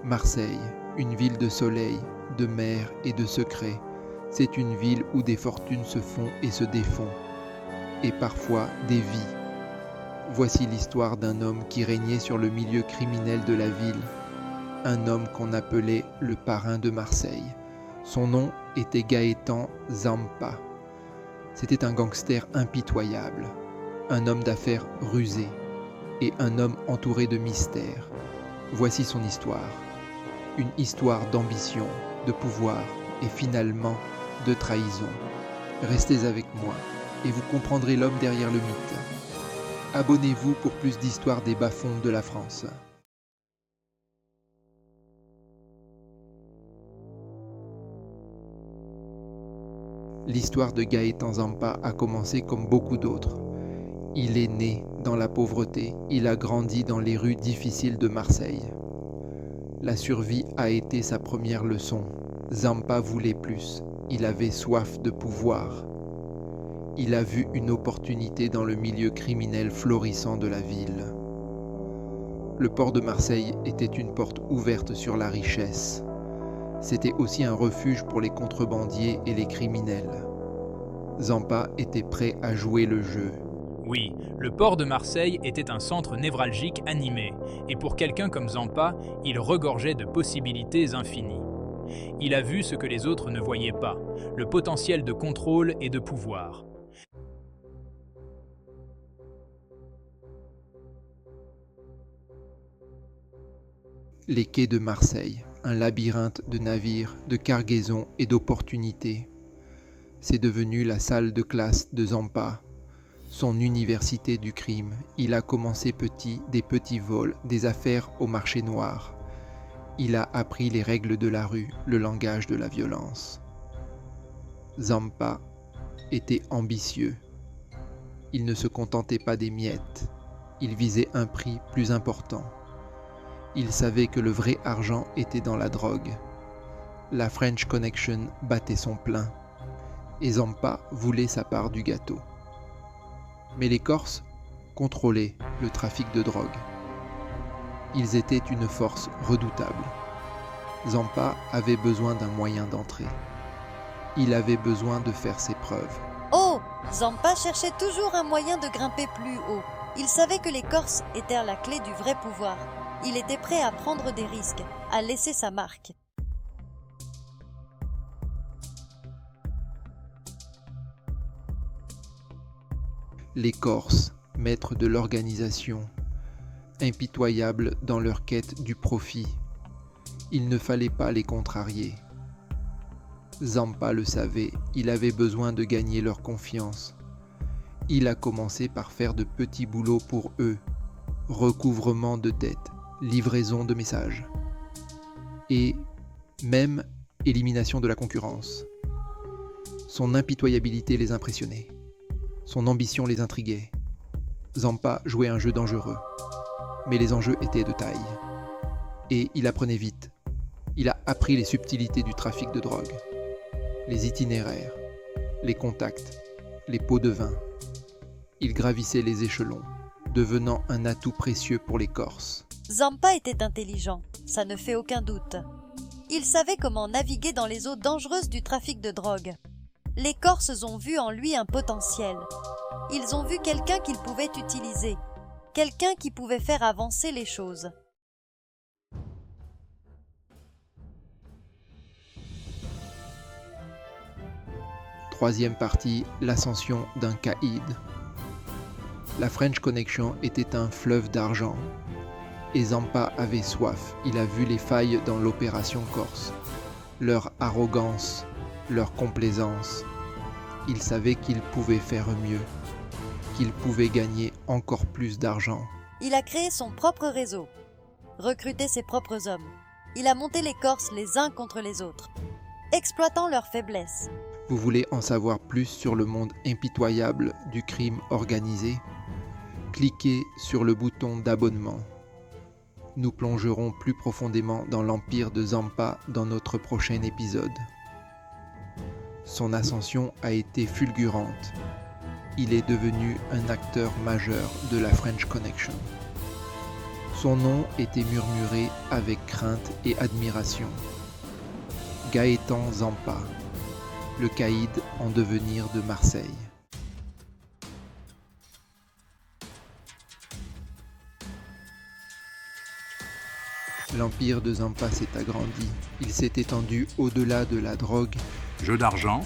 Marseille, une ville de soleil, de mer et de secrets. C'est une ville où des fortunes se font et se défont, et parfois des vies. Voici l'histoire d'un homme qui régnait sur le milieu criminel de la ville, un homme qu'on appelait le parrain de Marseille. Son nom était Gaëtan Zampa. C'était un gangster impitoyable, un homme d'affaires rusé et un homme entouré de mystères. Voici son histoire. Une histoire d'ambition, de pouvoir et finalement de trahison. Restez avec moi et vous comprendrez l'homme derrière le mythe. Abonnez-vous pour plus d'histoires des bas-fonds de la France. L'histoire de Gaëtan Zampa a commencé comme beaucoup d'autres. Il est né dans la pauvreté, il a grandi dans les rues difficiles de Marseille. La survie a été sa première leçon. Zampa voulait plus, il avait soif de pouvoir. Il a vu une opportunité dans le milieu criminel florissant de la ville. Le port de Marseille était une porte ouverte sur la richesse. C'était aussi un refuge pour les contrebandiers et les criminels. Zampa était prêt à jouer le jeu. Oui, le port de Marseille était un centre névralgique animé, et pour quelqu'un comme Zampa, il regorgeait de possibilités infinies. Il a vu ce que les autres ne voyaient pas, le potentiel de contrôle et de pouvoir. Les quais de Marseille, un labyrinthe de navires, de cargaisons et d'opportunités. C'est devenu la salle de classe de Zampa, son université du crime. Il a commencé petit, des petits vols, des affaires au marché noir. Il a appris les règles de la rue, le langage de la violence. Zampa était ambitieux. Il ne se contentait pas des miettes. Il visait un prix plus important. Il savait que le vrai argent était dans la drogue. La French Connection battait son plein. Et Zampa voulait sa part du gâteau. Mais les Corses contrôlaient le trafic de drogue. Ils étaient une force redoutable. Zampa avait besoin d'un moyen d'entrer. Il avait besoin de faire ses preuves. Oh, Zampa cherchait toujours un moyen de grimper plus haut. Il savait que les Corses étaient la clé du vrai pouvoir. Il était prêt à prendre des risques, à laisser sa marque. Les Corses, maîtres de l'organisation, impitoyables dans leur quête du profit. Il ne fallait pas les contrarier. Zampa le savait, il avait besoin de gagner leur confiance. Il a commencé par faire de petits boulots pour eux, recouvrement de dettes, livraison de messages et même élimination de la concurrence. Son impitoyabilité les impressionnait. Son ambition les intriguait. Zampa jouait un jeu dangereux, mais les enjeux étaient de taille. Et il apprenait vite. Il a appris les subtilités du trafic de drogue, les itinéraires, les contacts, les pots de vin. Il gravissait les échelons, devenant un atout précieux pour les Corses. Zampa était intelligent, ça ne fait aucun doute. Il savait comment naviguer dans les eaux dangereuses du trafic de drogue. Les Corses ont vu en lui un potentiel. Ils ont vu quelqu'un qu'ils pouvaient utiliser, quelqu'un qui pouvait faire avancer les choses. Troisième partie, l'ascension d'un caïd. La French Connection était un fleuve d'argent. Et Zampa avait soif. Il a vu les failles dans l'opération Corse. Leur arrogance, leur complaisance. Il savait qu'il pouvait faire mieux, qu'il pouvait gagner encore plus d'argent. Il a créé son propre réseau, recruté ses propres hommes. Il a monté les Corses les uns contre les autres, exploitant leurs faiblesses. Vous voulez en savoir plus sur le monde impitoyable du crime organisé? Cliquez sur le bouton d'abonnement. Nous plongerons plus profondément dans l'empire de Zampa dans notre prochain épisode. Son ascension a été fulgurante. Il est devenu un acteur majeur de la French Connection. Son nom était murmuré avec crainte et admiration. Gaëtan Zampa, le caïd en devenir de Marseille. L'empire de Zampa s'est agrandi. Il s'est étendu au-delà de la drogue. Jeux d'argent,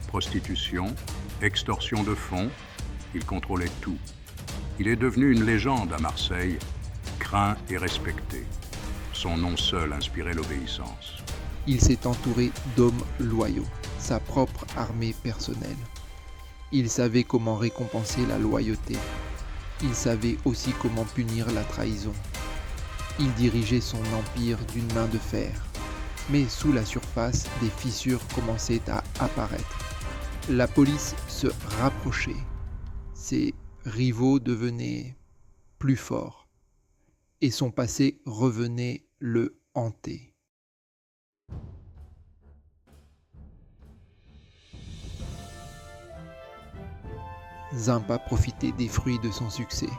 prostitution, extorsion de fonds, il contrôlait tout. Il est devenu une légende à Marseille, craint et respecté. Son nom seul inspirait l'obéissance. Il s'est entouré d'hommes loyaux, sa propre armée personnelle. Il savait comment récompenser la loyauté. Il savait aussi comment punir la trahison. Il dirigeait son empire d'une main de fer. Mais sous la surface, des fissures commençaient à apparaître. La police se rapprochait. Ses rivaux devenaient plus forts. Et son passé revenait le hanter. Zampa profitait des fruits de son succès.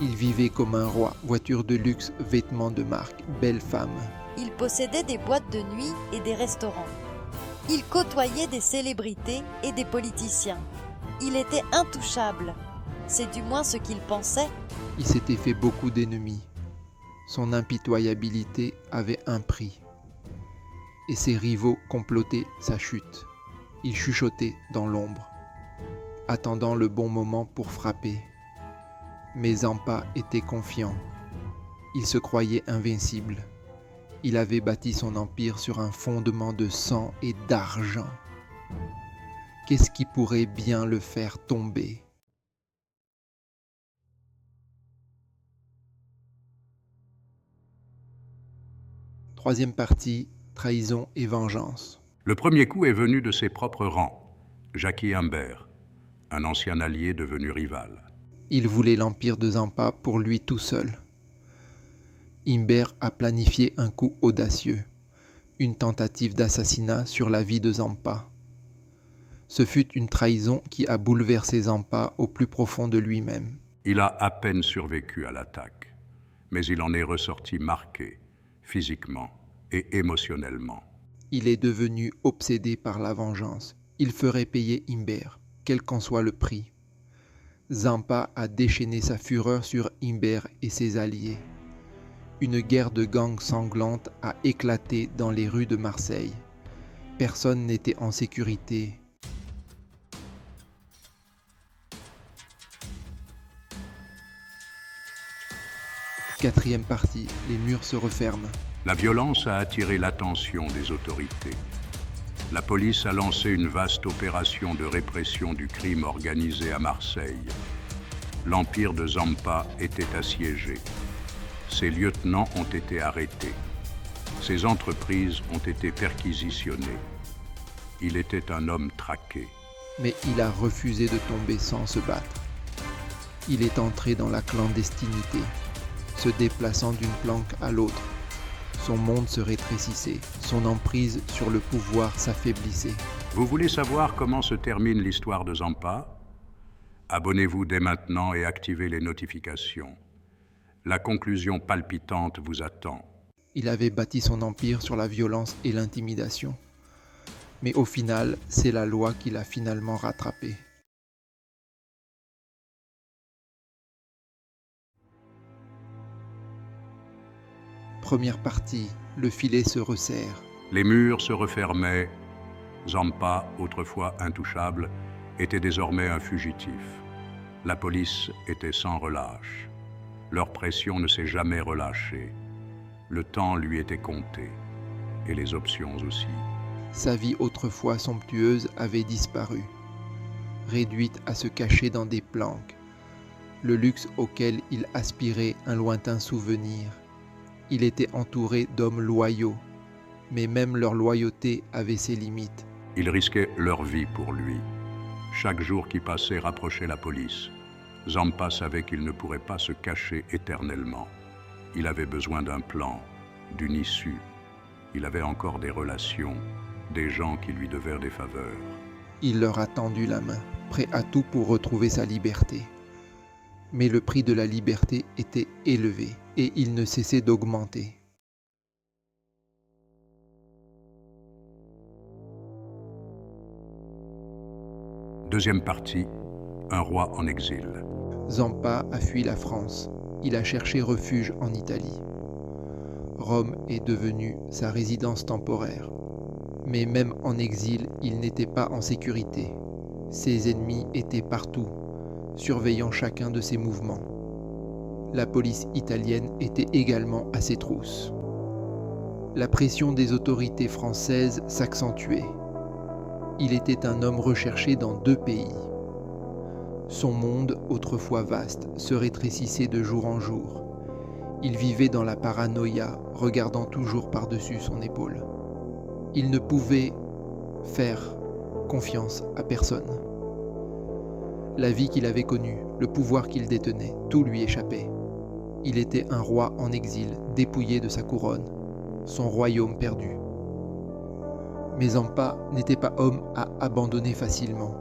Il vivait comme un roi, voiture de luxe, vêtements de marque, belle femme. Il possédait des boîtes de nuit et des restaurants. Il côtoyait des célébrités et des politiciens. Il était intouchable. C'est du moins ce qu'il pensait. Il s'était fait beaucoup d'ennemis. Son impitoyabilité avait un prix. Et ses rivaux complotaient sa chute. Il chuchotait dans l'ombre, attendant le bon moment pour frapper. Mais Zampa était confiant. Il se croyait invincible. Il avait bâti son empire sur un fondement de sang et d'argent. Qu'est-ce qui pourrait bien le faire tomber ? Troisième partie, trahison et vengeance. Le premier coup est venu de ses propres rangs, Jackie Imbert, un ancien allié devenu rival. Il voulait l'empire de Zampa pour lui tout seul. Imbert a planifié un coup audacieux, une tentative d'assassinat sur la vie de Zampa. Ce fut une trahison qui a bouleversé Zampa au plus profond de lui-même. Il a à peine survécu à l'attaque, mais il en est ressorti marqué, physiquement et émotionnellement. Il est devenu obsédé par la vengeance. Il ferait payer Imbert, quel qu'en soit le prix. Zampa a déchaîné sa fureur sur Imbert et ses alliés. Une guerre de gangs sanglante a éclaté dans les rues de Marseille. Personne n'était en sécurité. Quatrième partie, les murs se referment. La violence a attiré l'attention des autorités. La police a lancé une vaste opération de répression du crime organisé à Marseille. L'empire de Zampa était assiégé. Ses lieutenants ont été arrêtés. Ses entreprises ont été perquisitionnées. Il était un homme traqué. Mais il a refusé de tomber sans se battre. Il est entré dans la clandestinité, se déplaçant d'une planque à l'autre. Son monde se rétrécissait, son emprise sur le pouvoir s'affaiblissait. Vous voulez savoir comment se termine l'histoire de Zampa ? Abonnez-vous dès maintenant et activez les notifications. La conclusion palpitante vous attend. Il avait bâti son empire sur la violence et l'intimidation. Mais au final, c'est la loi qui l'a finalement rattrapé. Première partie, le filet se resserre. Les murs se refermaient. Zampa, autrefois intouchable, était désormais un fugitif. La police était sans relâche. Leur pression ne s'est jamais relâchée. Le temps lui était compté, et les options aussi. Sa vie autrefois somptueuse avait disparu, réduite à se cacher dans des planques, le luxe auquel il aspirait un lointain souvenir. Il était entouré d'hommes loyaux, mais même leur loyauté avait ses limites. Ils risquaient leur vie pour lui. Chaque jour qui passait rapprochait la police. Zampa savait qu'il ne pourrait pas se cacher éternellement. Il avait besoin d'un plan, d'une issue. Il avait encore des relations, des gens qui lui devaient des faveurs. Il leur a tendu la main, prêt à tout pour retrouver sa liberté. Mais le prix de la liberté était élevé, et il ne cessait d'augmenter. Deuxième partie, un roi en exil. Zampa a fui la France. Il a cherché refuge en Italie. Rome est devenue sa résidence temporaire. Mais même en exil, il n'était pas en sécurité. Ses ennemis étaient partout, surveillant chacun de ses mouvements. La police italienne était également à ses trousses. La pression des autorités françaises s'accentuait. Il était un homme recherché dans 2 pays. Son monde, autrefois vaste, se rétrécissait de jour en jour. Il vivait dans la paranoïa, regardant toujours par-dessus son épaule. Il ne pouvait faire confiance à personne. La vie qu'il avait connue, le pouvoir qu'il détenait, tout lui échappait. Il était un roi en exil, dépouillé de sa couronne, son royaume perdu. Mais Zampa n'était pas homme à abandonner facilement.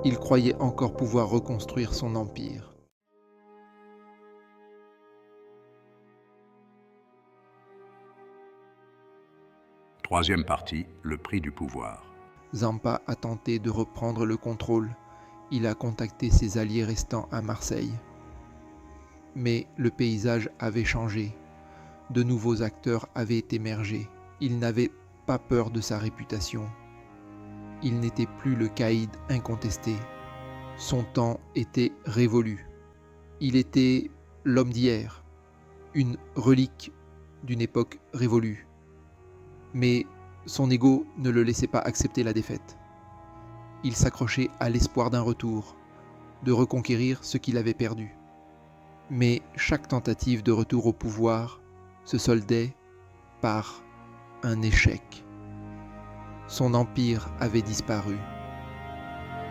Il croyait encore pouvoir reconstruire son empire. Troisième partie, le prix du pouvoir. Zampa a tenté de reprendre le contrôle. Il a contacté ses alliés restants à Marseille. Mais le paysage avait changé. De nouveaux acteurs avaient émergé. Il n'avait pas peur de sa réputation. Il n'était plus le caïd incontesté. Son temps était révolu. Il était l'homme d'hier, une relique d'une époque révolue. Mais son ego ne le laissait pas accepter la défaite. Il s'accrochait à l'espoir d'un retour, de reconquérir ce qu'il avait perdu. Mais chaque tentative de retour au pouvoir se soldait par un échec. Son empire avait disparu.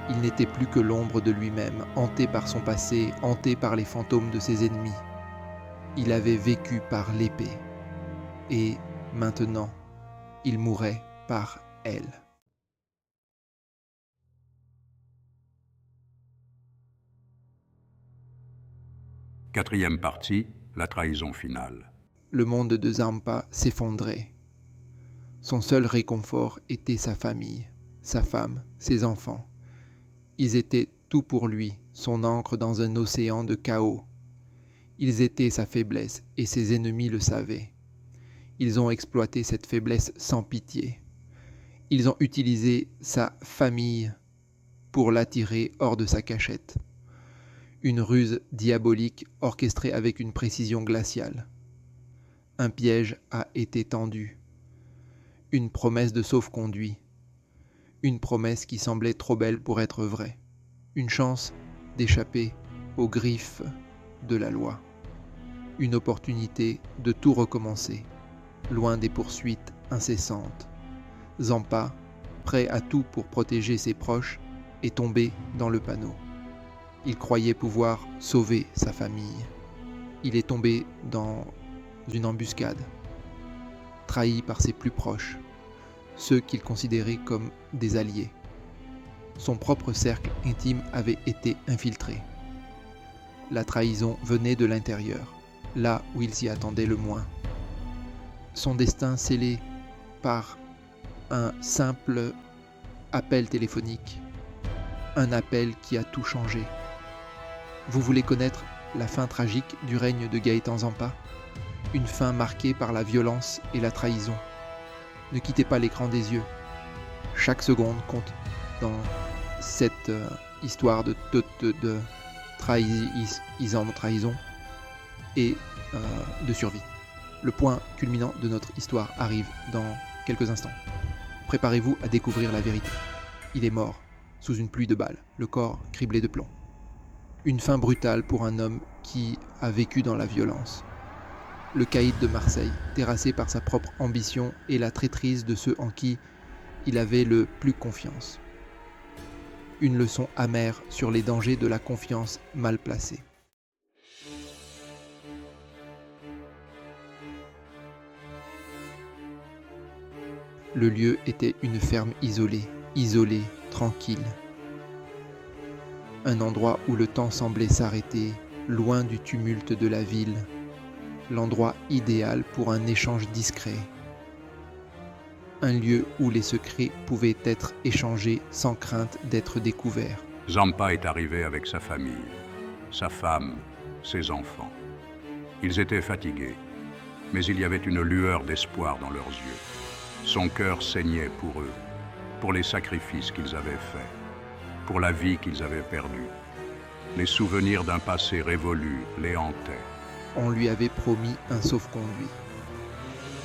Il n'était plus que l'ombre de lui-même, hanté par son passé, hanté par les fantômes de ses ennemis. Il avait vécu par l'épée. Et maintenant, il mourait par elle. Quatrième partie, la trahison finale. Le monde de Zampa s'effondrait. Son seul réconfort était sa famille, sa femme, ses enfants. Ils étaient tout pour lui, son ancre dans un océan de chaos. Ils étaient sa faiblesse et ses ennemis le savaient. Ils ont exploité cette faiblesse sans pitié. Ils ont utilisé sa famille pour l'attirer hors de sa cachette. Une ruse diabolique orchestrée avec une précision glaciale. Un piège a été tendu. Une promesse de sauf-conduit. Une promesse qui semblait trop belle pour être vraie. Une chance d'échapper aux griffes de la loi. Une opportunité de tout recommencer, loin des poursuites incessantes. Zampa, prêt à tout pour protéger ses proches, est tombé dans le panneau. Il croyait pouvoir sauver sa famille. Il est tombé dans une embuscade, trahi par ses plus proches, ceux qu'il considérait comme des alliés. Son propre cercle intime avait été infiltré. La trahison venait de l'intérieur, là où il s'y attendait le moins. Son destin scellé par un simple appel téléphonique, un appel qui a tout changé. Vous voulez connaître la fin tragique du règne de Gaëtan Zampa ? Une fin marquée par la violence et la trahison. Ne quittez pas l'écran des yeux. Chaque seconde compte dans cette histoire de trahison et de survie. Le point culminant de notre histoire arrive dans quelques instants. Préparez-vous à découvrir la vérité. Il est mort, sous une pluie de balles, le corps criblé de plomb. Une fin brutale pour un homme qui a vécu dans la violence. Le caïd de Marseille, terrassé par sa propre ambition et la traîtrise de ceux en qui il avait le plus confiance. Une leçon amère sur les dangers de la confiance mal placée. Le lieu était une ferme isolée, tranquille. Un endroit où le temps semblait s'arrêter, loin du tumulte de la ville. l'endroit idéal pour un échange discret. Un lieu où les secrets pouvaient être échangés sans crainte d'être découverts. Zampa est arrivé avec sa famille, sa femme, ses enfants. Ils étaient fatigués, mais il y avait une lueur d'espoir dans leurs yeux. Son cœur saignait pour eux, pour les sacrifices qu'ils avaient faits, pour la vie qu'ils avaient perdue. Les souvenirs d'un passé révolu les hantaient. On lui avait promis un sauf-conduit,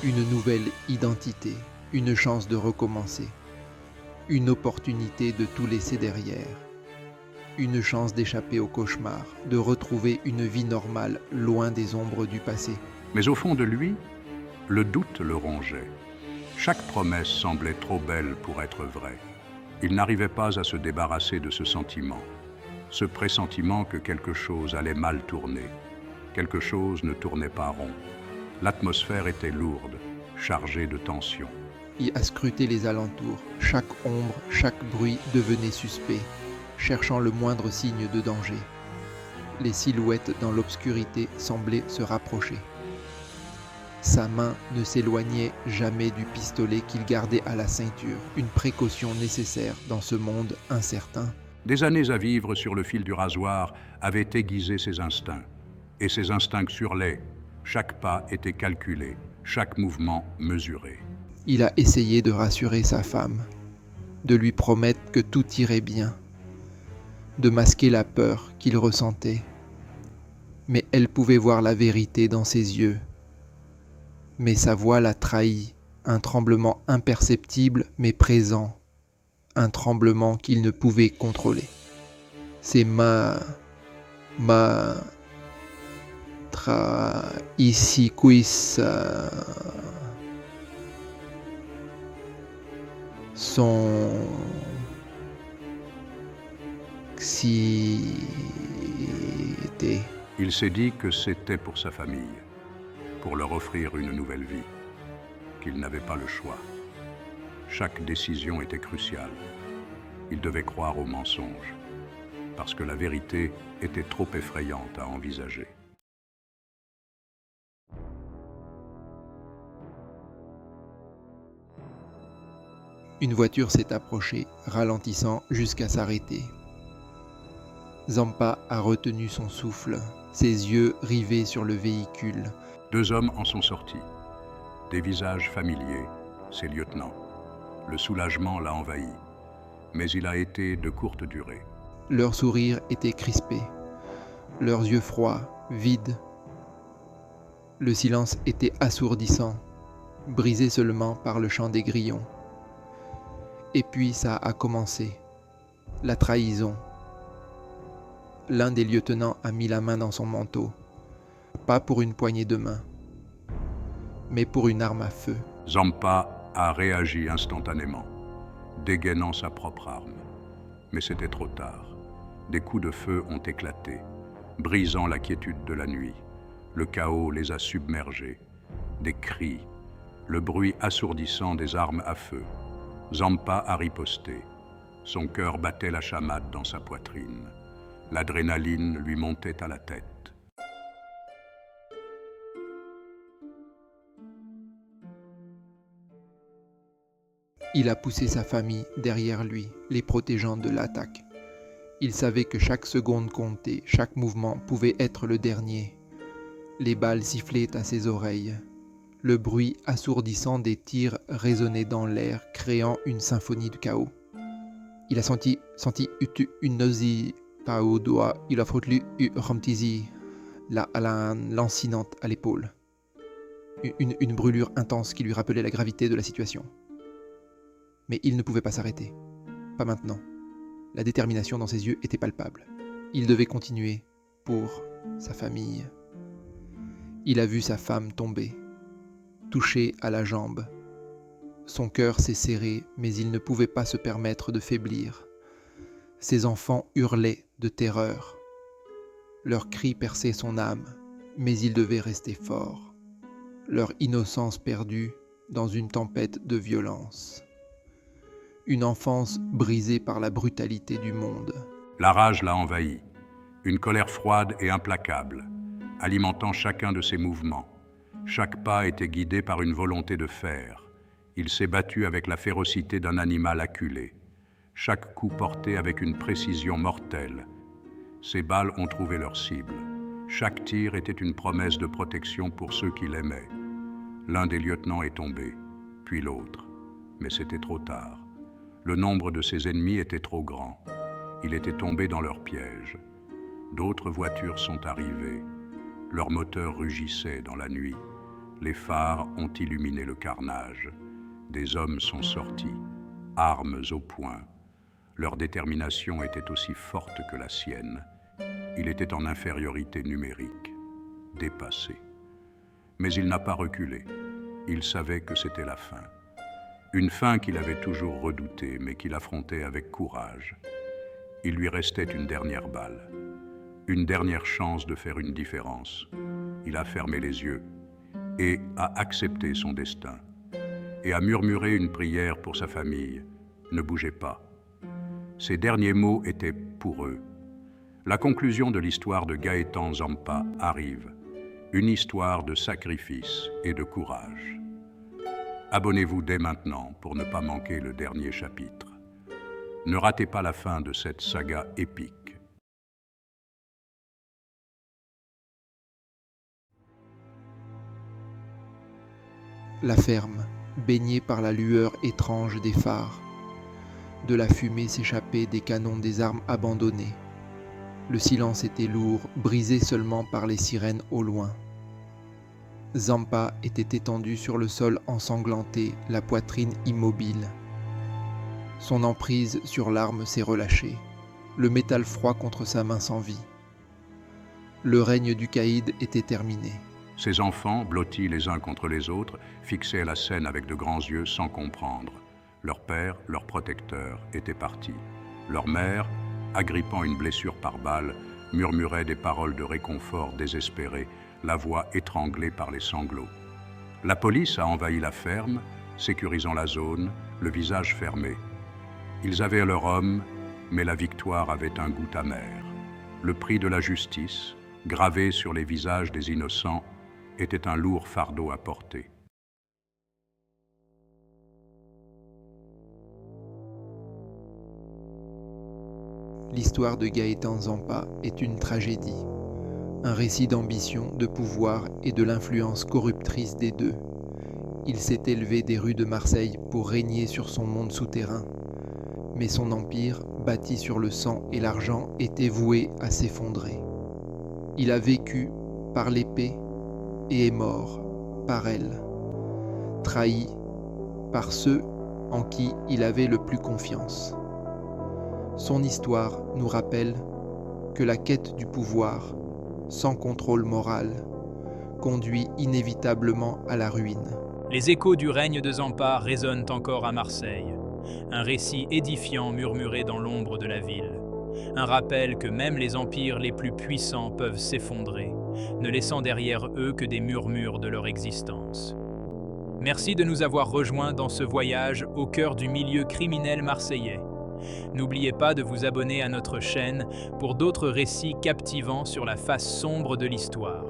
une nouvelle identité, une chance de recommencer, une opportunité de tout laisser derrière, une chance d'échapper au cauchemar, de retrouver une vie normale loin des ombres du passé. Mais au fond de lui, le doute le rongeait. Chaque promesse semblait trop belle pour être vraie. Il n'arrivait pas à se débarrasser de ce sentiment, ce pressentiment que quelque chose allait mal tourner. Quelque chose ne tournait pas rond. L'atmosphère était lourde, chargée de tension. Il a scruté les alentours. Chaque ombre, chaque bruit devenait suspect, cherchant le moindre signe de danger. Les silhouettes dans l'obscurité semblaient se rapprocher. Sa main ne s'éloignait jamais du pistolet qu'il gardait à la ceinture, une précaution nécessaire dans ce monde incertain. Des années à vivre sur le fil du rasoir avaient aiguisé ses instincts. Et ses instincts surlaient. Chaque pas était calculé, chaque mouvement mesuré. Il a essayé de rassurer sa femme, de lui promettre que tout irait bien, de masquer la peur qu'il ressentait. Mais elle pouvait voir la vérité dans ses yeux. Mais sa voix l'a trahi, un tremblement imperceptible mais présent, un tremblement qu'il ne pouvait contrôler. C'est ici quis son xité. Il s'est dit que c'était pour sa famille, pour leur offrir une nouvelle vie, qu'il n'avait pas le choix. Chaque décision était cruciale. Il devait croire au mensonge, parce que la vérité était trop effrayante à envisager. Une voiture s'est approchée, ralentissant jusqu'à s'arrêter. Zampa a retenu son souffle, ses yeux rivés sur le véhicule. 2 hommes en sont sortis. Des visages familiers, ses lieutenants. Le soulagement l'a envahi, mais il a été de courte durée. Leurs sourires étaient crispés, leurs yeux froids, vides. Le silence était assourdissant, brisé seulement par le chant des grillons. Et puis ça a commencé, la trahison. L'un des lieutenants a mis la main dans son manteau, pas pour une poignée de main, mais pour une arme à feu. Zampa a réagi instantanément, dégainant sa propre arme. Mais c'était trop tard. Des coups de feu ont éclaté, brisant la quiétude de la nuit. Le chaos les a submergés. Des cris, le bruit assourdissant des armes à feu. Zampa a riposté. Son cœur battait la chamade dans sa poitrine. L'adrénaline lui montait à la tête. Il a poussé sa famille derrière lui, les protégeant de l'attaque. Il savait que chaque seconde comptait, chaque mouvement pouvait être le dernier. Les balles sifflaient à ses oreilles. Le bruit assourdissant des tirs résonnait dans l'air, créant une symphonie de chaos. Il a senti une nausée au doigt. Il a frotté Ramtizi, la lancinante à l'épaule. Une brûlure intense qui lui rappelait la gravité de la situation. Mais il ne pouvait pas s'arrêter. Pas maintenant. La détermination dans ses yeux était palpable. Il devait continuer pour sa famille. Il a vu sa femme tomber, touchée à la jambe. Son cœur s'est serré, mais il ne pouvait pas se permettre de faiblir. Ses enfants hurlaient de terreur. Leurs cris perçaient son âme, mais il devait rester fort. Leur innocence perdue dans une tempête de violence. Une enfance brisée par la brutalité du monde. La rage l'a envahi, une colère froide et implacable, alimentant chacun de ses mouvements. Chaque pas était guidé par une volonté de fer. Il s'est battu avec la férocité d'un animal acculé. Chaque coup porté avec une précision mortelle. Ses balles ont trouvé leur cible. Chaque tir était une promesse de protection pour ceux qui l'aimaient. L'un des lieutenants est tombé, puis l'autre. Mais c'était trop tard. Le nombre de ses ennemis était trop grand. Il était tombé dans leur piège. D'autres voitures sont arrivées. Leurs moteurs rugissaient dans la nuit. Les phares ont illuminé le carnage. Des hommes sont sortis, armes au poing. Leur détermination était aussi forte que la sienne. Il était en infériorité numérique, dépassé. Mais il n'a pas reculé. Il savait que c'était la fin. Une fin qu'il avait toujours redoutée, mais qu'il affrontait avec courage. Il lui restait une dernière balle, une dernière chance de faire une différence. Il a fermé les yeux et a accepté son destin, et a murmuré une prière pour sa famille. Ne bougez pas. Ces derniers mots étaient pour eux. La conclusion de l'histoire de Gaëtan Zampa arrive. Une histoire de sacrifice et de courage. Abonnez-vous dès maintenant pour ne pas manquer le dernier chapitre. Ne ratez pas la fin de cette saga épique. La ferme, baignée par la lueur étrange des phares. De la fumée s'échappait des canons des armes abandonnées. Le silence était lourd, brisé seulement par les sirènes au loin. Zampa était étendu sur le sol ensanglanté, la poitrine immobile. Son emprise sur l'arme s'est relâchée, le métal froid contre sa main sans vie. Le règne du caïd était terminé. Ses enfants, blottis les uns contre les autres, fixaient la scène avec de grands yeux sans comprendre. Leur père, leur protecteur, était parti. Leur mère, agrippant une blessure par balle, murmurait des paroles de réconfort désespérées, la voix étranglée par les sanglots. La police a envahi la ferme, sécurisant la zone, le visage fermé. Ils avaient leur homme, mais la victoire avait un goût amer. Le prix de la justice, gravé sur les visages des innocents, était un lourd fardeau à porter. L'histoire de Gaëtan Zampa est une tragédie, un récit d'ambition, de pouvoir et de l'influence corruptrice des deux. Il s'est élevé des rues de Marseille pour régner sur son monde souterrain, mais son empire, bâti sur le sang et l'argent, était voué à s'effondrer. Il a vécu par l'épée et est mort par elle, trahi par ceux en qui il avait le plus confiance. Son histoire nous rappelle que la quête du pouvoir, sans contrôle moral, conduit inévitablement à la ruine. Les échos du règne de Zampa résonnent encore à Marseille. Un récit édifiant murmuré dans l'ombre de la ville. Un rappel que même les empires les plus puissants peuvent s'effondrer, ne laissant derrière eux que des murmures de leur existence. Merci de nous avoir rejoints dans ce voyage au cœur du milieu criminel marseillais. N'oubliez pas de vous abonner à notre chaîne pour d'autres récits captivants sur la face sombre de l'histoire.